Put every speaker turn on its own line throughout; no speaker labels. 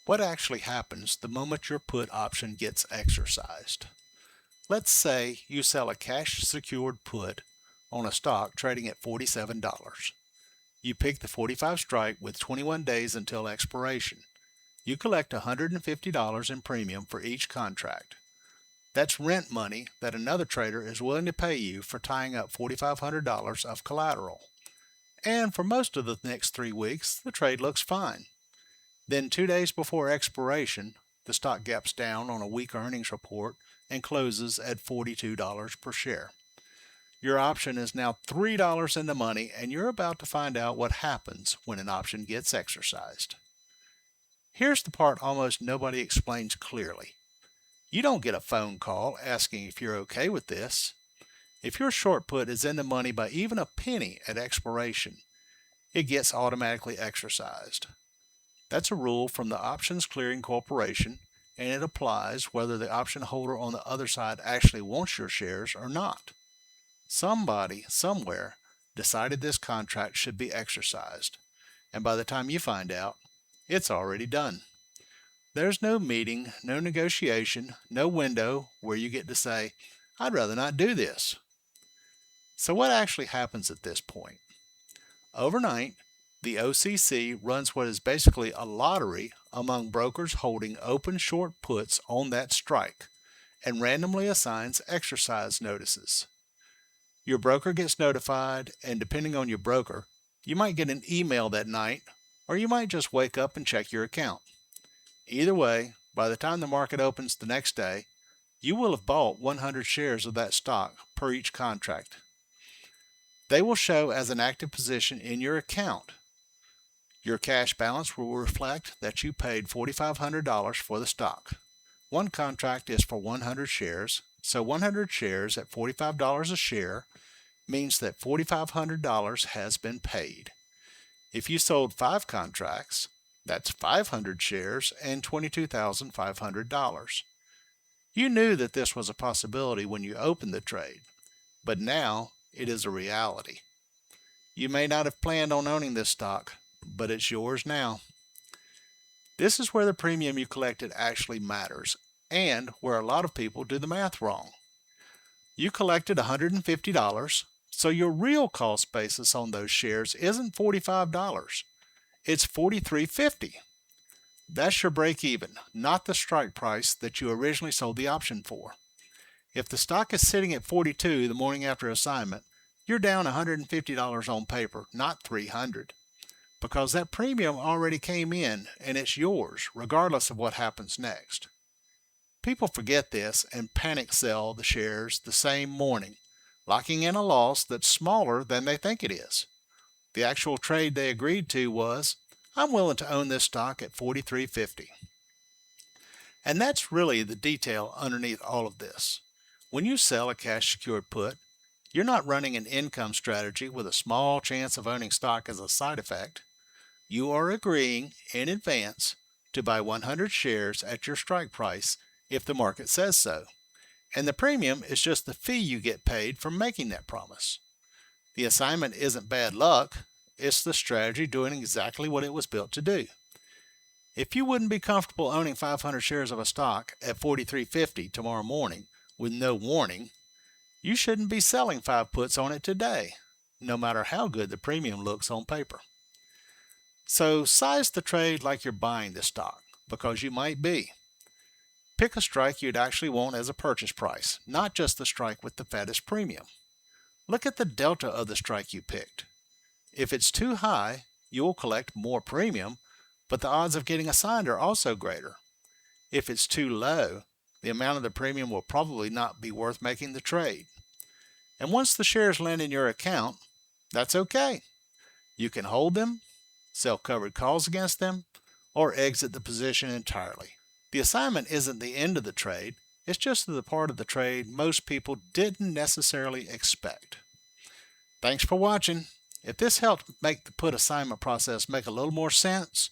What actually happens the moment your put option gets exercised? Let's say you sell a cash secured put on a stock trading at $47. You pick the 45 strike with 21 days until expiration. You collect $150 in premium for each contract. That's rent money that another trader is willing to pay you for tying up $4,500 of collateral. And for most of the next 3 weeks, the trade looks fine. Then 2 days before expiration, the stock gaps down on a weak earnings report and closes at $42 per share. Your option is now $3 in the money, and you're about to find out what happens when an option gets exercised. Here's the part almost nobody explains clearly. You don't get a phone call asking if you're okay with this. If your short put is in the money by even a penny at expiration, it gets automatically exercised. That's a rule from the Options Clearing Corporation, and it applies whether the option holder on the other side actually wants your shares or not. Somebody, somewhere, decided this contract should be exercised, and by the time you find out, it's already done. There's no meeting, no negotiation, no window where you get to say, I'd rather not do this. So what actually happens at this point? Overnight, the OCC runs what is basically a lottery among brokers holding open short puts on that strike and randomly assigns exercise notices. Your broker gets notified, and depending on your broker, you might get an email that night, or you might just wake up and check your account. Either way, by the time the market opens the next day, you will have bought 100 shares of that stock per each contract. They will show as an active position in your account. Your cash balance will reflect that you paid $4,500 for the stock. One contract is for 100 shares, so 100 shares at $45 a share means that $4,500 has been paid. If you sold 5 contracts, that's 500 shares and $22,500. You knew that this was a possibility when you opened the trade, but now it is a reality. You may not have planned on owning this stock, but it's yours now. This is where the premium you collected actually matters, and where a lot of people do the math wrong. You collected $150, so your real cost basis on those shares isn't $45. It's $43.50. That's your break even, not the strike price that you originally sold the option for. If the stock is sitting at 42 the morning after assignment, you're down $150 on paper, not $300, because that premium already came in and it's yours regardless of what happens next. People forget this and panic sell the shares the same morning, locking in a loss that's smaller than they think it is. The actual trade they agreed to was, I'm willing to own this stock at $43.50. And that's really the detail underneath all of this. When you sell a cash secured put, you're not running an income strategy with a small chance of owning stock as a side effect. You are agreeing in advance to buy 100 shares at your strike price if the market says so. And the premium is just the fee you get paid for making that promise. The assignment isn't bad luck, it's the strategy doing exactly what it was built to do. If you wouldn't be comfortable owning 500 shares of a stock at $43.50 tomorrow morning with no warning, you shouldn't be selling 5 puts on it today, no matter how good the premium looks on paper. So size the trade like you're buying the stock, because you might be. Pick a strike you'd actually want as a purchase price, not just the strike with the fattest premium. Look at the delta of the strike you picked. If it's too high, you will collect more premium, but the odds of getting assigned are also greater. If it's too low, the amount of the premium will probably not be worth making the trade. And once the shares land in your account, that's okay. You can hold them, sell covered calls against them, or exit the position entirely. The assignment isn't the end of the trade, it's just the part of the trade most people didn't necessarily expect. Thanks for watching. If this helped make the put assignment process make a little more sense,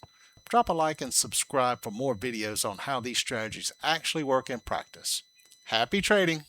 drop a like and subscribe for more videos on how these strategies actually work in practice. Happy trading!